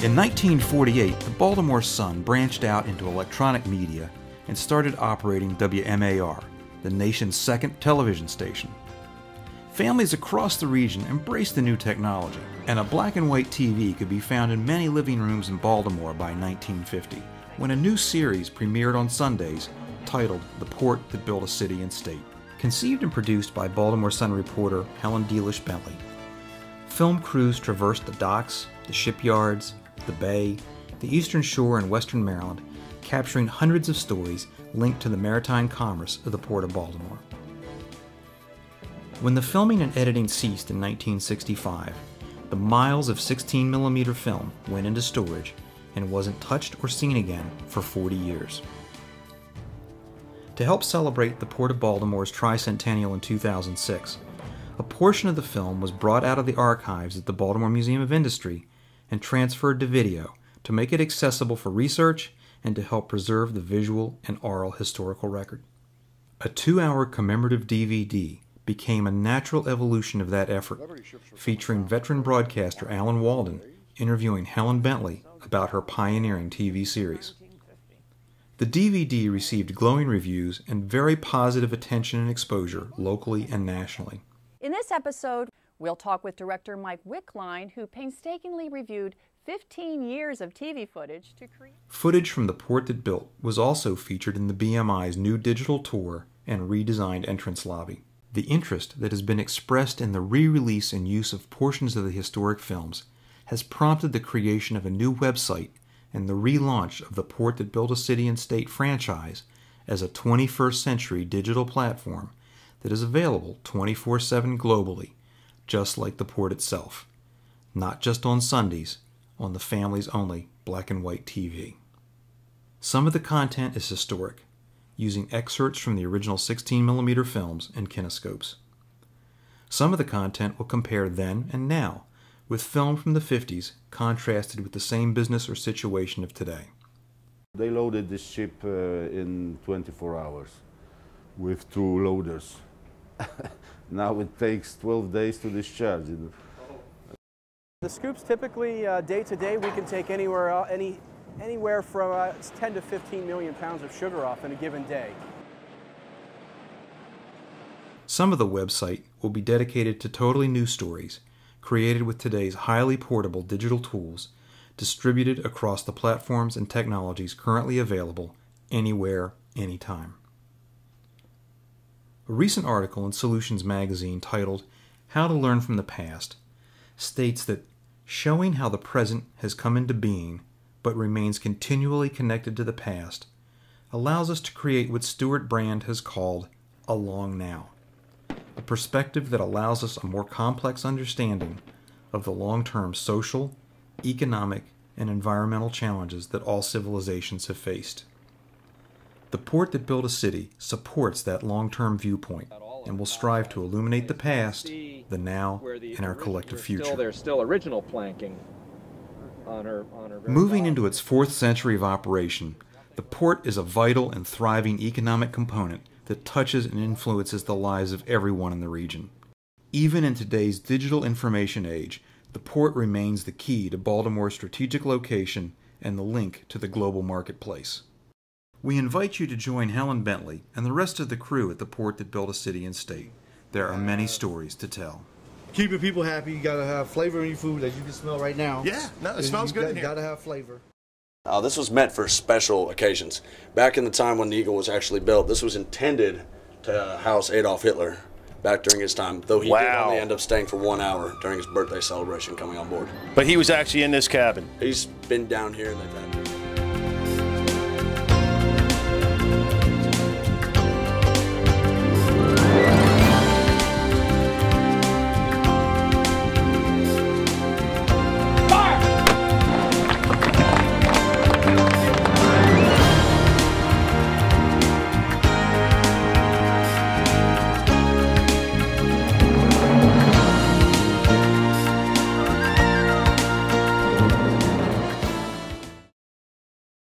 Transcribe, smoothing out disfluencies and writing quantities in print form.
In 1948, the Baltimore Sun branched out into electronic media and started operating WMAR, the nation's second television station. Families across the region embraced the new technology, and a black and white TV could be found in many living rooms in Baltimore by 1950, when a new series premiered on Sundays titled The Port That Built a City and State. Conceived and produced by Baltimore Sun reporter Helen Bentley, film crews traversed the docks, the shipyards, the bay, the eastern shore, and western Maryland, capturing hundreds of stories linked to the maritime commerce of the Port of Baltimore. When the filming and editing ceased in 1965, the miles of 16mm film went into storage and wasn't touched or seen again for 40 years. To help celebrate the Port of Baltimore's tricentennial in 2006, a portion of the film was brought out of the archives at the Baltimore Museum of Industry and transferred to video to make it accessible for research and to help preserve the visual and oral historical record. A 2-hour commemorative DVD became a natural evolution of that effort, featuring veteran broadcaster Alan Walden interviewing Helen Bentley about her pioneering TV series. The DVD received glowing reviews and very positive attention and exposure locally and nationally. In this episode, we'll talk with director Mike Wickline, who painstakingly reviewed 15 years of TV footage to create. Footage from the Port That Built was also featured in the BMI's new digital tour and redesigned entrance lobby. The interest that has been expressed in the re-release and use of portions of the historic films has prompted the creation of a new website and the relaunch of the Port That Built a City and State franchise as a 21st century digital platform that is available 24/7 globally, just like the port itself, not just on Sundays, on the family's only black and white TV. Some of the content is historic, using excerpts from the original 16mm films and kinescopes. Some of the content will compare then and now, with film from the 50s contrasted with the same business or situation of today. They loaded this ship in 24 hours with 2 loaders. Now it takes 12 days to discharge it. The scoops typically, day to day, we can take anywhere from 10 to 15 million pounds of sugar off in a given day. Some of the website will be dedicated to totally new stories, created with today's highly portable digital tools, distributed across the platforms and technologies currently available anywhere, anytime. A recent article in Solutions magazine titled How to Learn from the Past states that showing how the present has come into being but remains continually connected to the past allows us to create what Stuart Brand has called a long now, a perspective that allows us a more complex understanding of the long-term social, economic, and environmental challenges that all civilizations have faced. The Port That Built a City supports that long-term viewpoint and will strive to illuminate the past, the now, and our collective future. There's still original planking on her Moving into its 4th century of operation, the port is a vital and thriving economic component that touches and influences the lives of everyone in the region. Even in today's digital information age, the port remains the key to Baltimore's strategic location and the link to the global marketplace. We invite you to join Helen Bentley and the rest of the crew at the Port That Built a City and State. There are many stories to tell. Keeping people happy, you gotta have flavor in your food, as you can smell right now. Yeah, no, it smells good in here. You gotta have flavor. This was meant for special occasions. Back in the time when the Eagle was actually built, this was intended to house Adolf Hitler back during his time, though he did only end up staying for 1 hour during his birthday celebration coming on board. But he was actually in this cabin. He's been down here and they've had